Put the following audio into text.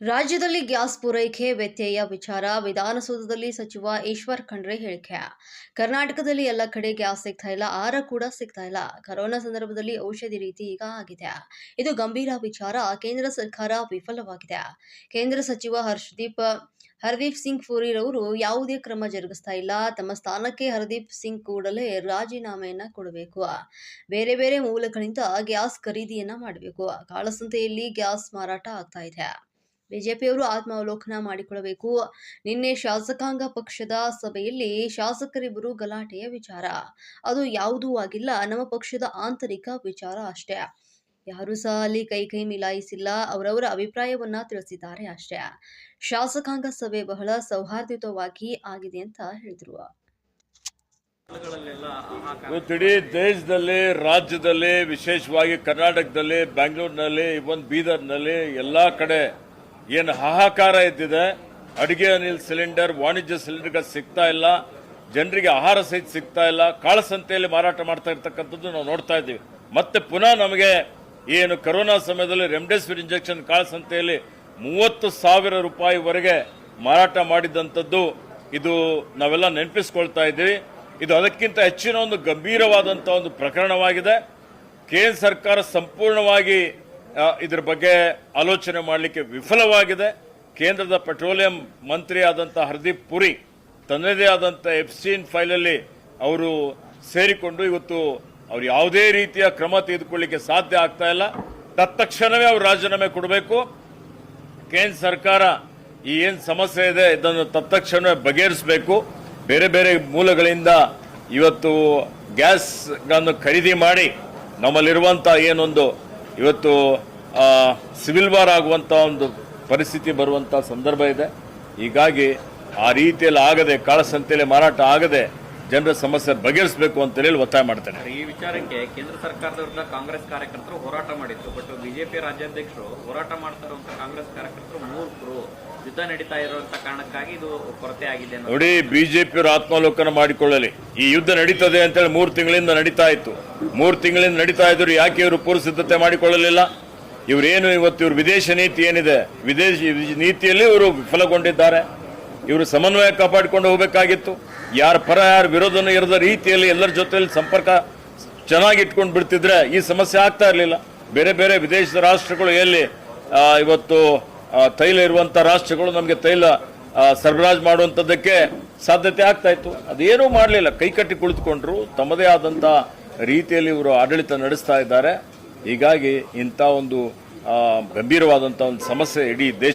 ರಾಜ್ಯದಲ್ಲಿ ಗ್ಯಾಸ್ ಪೂರೈಕೆ ವ್ಯತ್ಯಯ ವಿಚಾರ ವಿಧಾನಸೌಧದಲ್ಲಿ ಸಚಿವ ಈಶ್ವರ್ ಖಂಡ್ರೆ ಹೇಳಿಕೆ. ಕರ್ನಾಟಕದಲ್ಲಿ ಎಲ್ಲ ಕಡೆ ಗ್ಯಾಸ್ ಸಿಗ್ತಾ ಇಲ್ಲ, ಆಹಾರ ಕೂಡ ಸಿಗ್ತಾ ಇಲ್ಲ. ಕೊರೋನಾ ಸಂದರ್ಭದಲ್ಲಿ ಔಷಧಿ ರೀತಿ ಈಗ ಆಗಿದೆ. ಇದು ಗಂಭೀರ ವಿಚಾರ. ಕೇಂದ್ರ ಸರ್ಕಾರ ವಿಫಲವಾಗಿದೆ. ಕೇಂದ್ರ ಸಚಿವ ಹರ್ದೀಪ್ ಸಿಂಗ್ ಪುರಿ ರವರು ಯಾವುದೇ ಕ್ರಮ ಜರುಗಿಸ್ತಾ ಇಲ್ಲ. ತಮ್ಮ ಸ್ಥಾನಕ್ಕೆ ಹರ್ದೀಪ್ ಸಿಂಗ್ ಕೂಡಲೇ ರಾಜೀನಾಮೆಯನ್ನ ಕೊಡಬೇಕು. ಬೇರೆ ಬೇರೆ ಮೂಲಗಳಿಂದ ಗ್ಯಾಸ್ ಖರೀದಿಯನ್ನ ಮಾಡಬೇಕು. ಕಾಳಸಂತೆಯಲ್ಲಿ ಗ್ಯಾಸ್ ಮಾರಾಟ ಆಗ್ತಾ ಇದೆ. ಬಿಜೆಪಿಯವರು ಆತ್ಮಾವಲೋಕನ ಮಾಡಿಕೊಳ್ಳಬೇಕು. ನಿನ್ನೆ ಶಾಸಕಾಂಗ ಪಕ್ಷದ ಸಭೆಯಲ್ಲಿ ಶಾಸಕರಿಬ್ಬರು ಗಲಾಟೆಯ ವಿಚಾರ. ಅದು ಯಾವುದೂ ಆಗಿಲ್ಲ, ನಮ್ಮ ಪಕ್ಷದ ಆಂತರಿಕ ವಿಚಾರ ಅಷ್ಟೇ. ಯಾರೂ ಸಹ ಅಲ್ಲಿ ಕೈ ಮಿಲಾಯಿಸಿಲ್ಲ. ಅವರವರ ಅಭಿಪ್ರಾಯವನ್ನ ತಿಳಿಸಿದ್ದಾರೆ ಅಷ್ಟೇ. ಶಾಸಕಾಂಗ ಸಭೆ ಬಹಳ ಸೌಹಾರ್ದಯುತವಾಗಿ ಆಗಿದೆ ಅಂತ ಹೇಳಿದರು. ಇಡೀ ದೇಶದಲ್ಲಿ, ರಾಜ್ಯದಲ್ಲಿ, ವಿಶೇಷವಾಗಿ ಕರ್ನಾಟಕದಲ್ಲಿ, ಬೆಂಗಳೂರಿನಲ್ಲಿ, ಇವನ್ ಬೀದರ್ನಲ್ಲಿ ಎಲ್ಲಾ ಕಡೆ ಏನು ಹಾಹಾಕಾರ ಎದ್ದಿದೆ. ಅಡಿಗೆ ಅನಿಲ್ ಸಿಲಿಂಡರ್, ವಾಣಿಜ್ಯ ಸಿಲಿಂಡರ್ ಸಿಗ್ತಾ ಇಲ್ಲ, ಜನರಿಗೆ ಆಹಾರ ಸಹಿತ ಸಿಗ್ತಾ ಇಲ್ಲ. ಕಾಳಸಂತೆಯಲ್ಲಿ ಮಾರಾಟ ಮಾಡ್ತಾ ಇರ್ತಕ್ಕಂಥದ್ದು ನಾವು ನೋಡ್ತಾ ಇದ್ದೀವಿ. ಮತ್ತೆ ಪುನಃ ನಮಗೆ ಏನು ಕೊರೋನಾ ಸಮಯದಲ್ಲಿ ರೆಮ್ಡೆಸಿವಿರ್ ಇಂಜೆಕ್ಷನ್ ಕಾಳಸಂತೆಯಲ್ಲಿ 30,000 ರೂಪಾಯಿವರೆಗೆ ಮಾರಾಟ ಮಾಡಿದಂಥದ್ದು ಇದು ನಾವೆಲ್ಲ ನೆನಪಿಸ್ಕೊಳ್ತಾ ಇದ್ದೀವಿ. ಇದು ಅದಕ್ಕಿಂತ ಹೆಚ್ಚಿನ ಒಂದು ಗಂಭೀರವಾದಂತಹ ಒಂದು ಪ್ರಕರಣವಾಗಿದೆ. ಕೇಂದ್ರ ಸರ್ಕಾರ ಸಂಪೂರ್ಣವಾಗಿ ಇದರ ಬಗ್ಗೆ ಆಲೋಚನೆ ಮಾಡಲಿಕ್ಕೆ ವಿಫಲವಾಗಿದೆ. ಕೇಂದ್ರದ ಪೆಟ್ರೋಲಿಯಂ ಮಂತ್ರಿ ಆದಂತಹ ಹರ್ದೀಪ್ ಪುರಿ ತನ್ನದೇ ಆದಂತಹ ಎಫ್ಸ್ಟೀನ್ ಫೈಲಲ್ಲಿ ಅವರು ಸೇರಿಕೊಂಡು ಇವತ್ತು ಅವರು ಯಾವುದೇ ರೀತಿಯ ಕ್ರಮ ತೆಗೆದುಕೊಳ್ಳಿಕ್ಕೆ ಸಾಧ್ಯ ಆಗ್ತಾ ಇಲ್ಲ. ತತ್ಕ್ಷಣವೇ ಅವರು ರಾಜೀನಾಮೆ ಕೊಡಬೇಕು. ಕೇಂದ್ರ ಸರ್ಕಾರ ಈ ಏನು ಸಮಸ್ಯೆ ಇದೆ ಇದನ್ನು ತತ್ಕ್ಷಣವೇ ಬಗೆಹರಿಸಬೇಕು. ಬೇರೆ ಬೇರೆ ಮೂಲಗಳಿಂದ ಇವತ್ತು ಗ್ಯಾಸ್ಗಳನ್ನು ಖರೀದಿ ಮಾಡಿ ನಮ್ಮಲ್ಲಿರುವಂತಹ ಏನೊಂದು ಇವತ್ತು ಸಿವಿಲ್ ವಾರ್ ಆಗುವಂತ ಒಂದು ಪರಿಸ್ಥಿತಿ ಬರುವಂತಹ ಸಂದರ್ಭ ಇದೆ. ಹೀಗಾಗಿ ಆ ರೀತಿಯಲ್ಲಿ ಆಗದೆ, ಕಾಳಸಂತೆಯಲ್ಲಿ ಮಾರಾಟ ಆಗದೆ ಜನರ ಸಮಸ್ಯೆ ಬಗೆಹರಿಸಬೇಕು ಅಂತ ಹೇಳಿ ಒತ್ತಾಯ ಮಾಡ್ತೇನೆ. ಈ ವಿಚಾರಕ್ಕೆ ಕೇಂದ್ರ ಸರ್ಕಾರದ ವಿರುದ್ಧ ಕಾಂಗ್ರೆಸ್ ಕಾರ್ಯಕರ್ತರು ಹೋರಾಟ ಮಾಡಿತ್ತು. ಬಟ್ ಬಿಜೆಪಿ ರಾಜ್ಯಾಧ್ಯಕ್ಷರು ಹೋರಾಟ ಮಾಡ್ತಾ ಇರುವಂತಹ ಕಾಂಗ್ರೆಸ್ ಕಾರ್ಯಕರ್ತರು ಮೂರ್ಖರು, ಯುದ್ಧ ನಡೀತಾ ಇರುವಂತಹ ಕಾರಣಕ್ಕಾಗಿ ಇದು ಕೊರತೆ ಆಗಿದೆ. ನೋಡಿ, ಬಿಜೆಪಿಯವರು ಆತ್ಮಾವಲೋಕನ ಮಾಡಿಕೊಳ್ಳಲಿ. ಈ ಯುದ್ಧ ನಡೀತದೆ ಅಂತೇಳಿ 3 ತಿಂಗಳಿಂದ ನಡೀತಾ ಇತ್ತು. 3 ತಿಂಗಳಿಂದ ನಡೀತಾ ಇದ್ರು. ಯಾಕೆ ಇವರು ಪೂರ್ವ ಸಿದ್ಧತೆ ಮಾಡಿಕೊಳ್ಳಲಿಲ್ಲ? ಇವರೇನು ಇವತ್ತು ಇವ್ರ ವಿದೇಶ ನೀತಿ ಏನಿದೆ, ವಿದೇಶಿ ನೀತಿಯಲ್ಲಿ ಇವರು ವಿಫಲಗೊಂಡಿದ್ದಾರೆ. ಇವರು ಸಮನ್ವಯ ಕಾಪಾಡಿಕೊಂಡು ಹೋಗಬೇಕಾಗಿತ್ತು. ಯಾರ ಪರ ಯಾರ ವಿರೋಧನೂ ಇರದ ರೀತಿಯಲ್ಲಿ ಎಲ್ಲರ ಜೊತೆಯಲ್ಲಿ ಸಂಪರ್ಕ ಚೆನ್ನಾಗಿ ಇಟ್ಕೊಂಡು ಬಿಡ್ತಿದ್ರೆ ಈ ಸಮಸ್ಯೆ ಆಗ್ತಾ ಇರಲಿಲ್ಲ. ಬೇರೆ ಬೇರೆ ವಿದೇಶದ ರಾಷ್ಟ್ರಗಳು ಎಲ್ಲಿ ಇವತ್ತು ತೈಲ ಇರುವಂತ ರಾಷ್ಟ್ರಗಳು ನಮಗೆ ತೈಲ ಸರಬರಾಜು ಮಾಡುವಂಥದ್ದಕ್ಕೆ ಸಾಧ್ಯತೆ ಆಗ್ತಾ ಇತ್ತು. ಅದೇನೂ ಮಾಡಲಿಲ್ಲ, ಕೈಕಟ್ಟಿ ಕುಳಿತುಕೊಂಡ್ರು. ತಮ್ಮದೇ ಆದಂತ ರೀತಿಯಲ್ಲಿ ಇವರು ಆಡಳಿತ ನಡೆಸ್ತಾ ಇದ್ದಾರೆ. ಹೀಗಾಗಿ ಇಂಥ ಒಂದು ಗಂಭೀರವಾದಂಥ ಒಂದು ಸಮಸ್ಯೆ ಇಡೀ ದೇಶ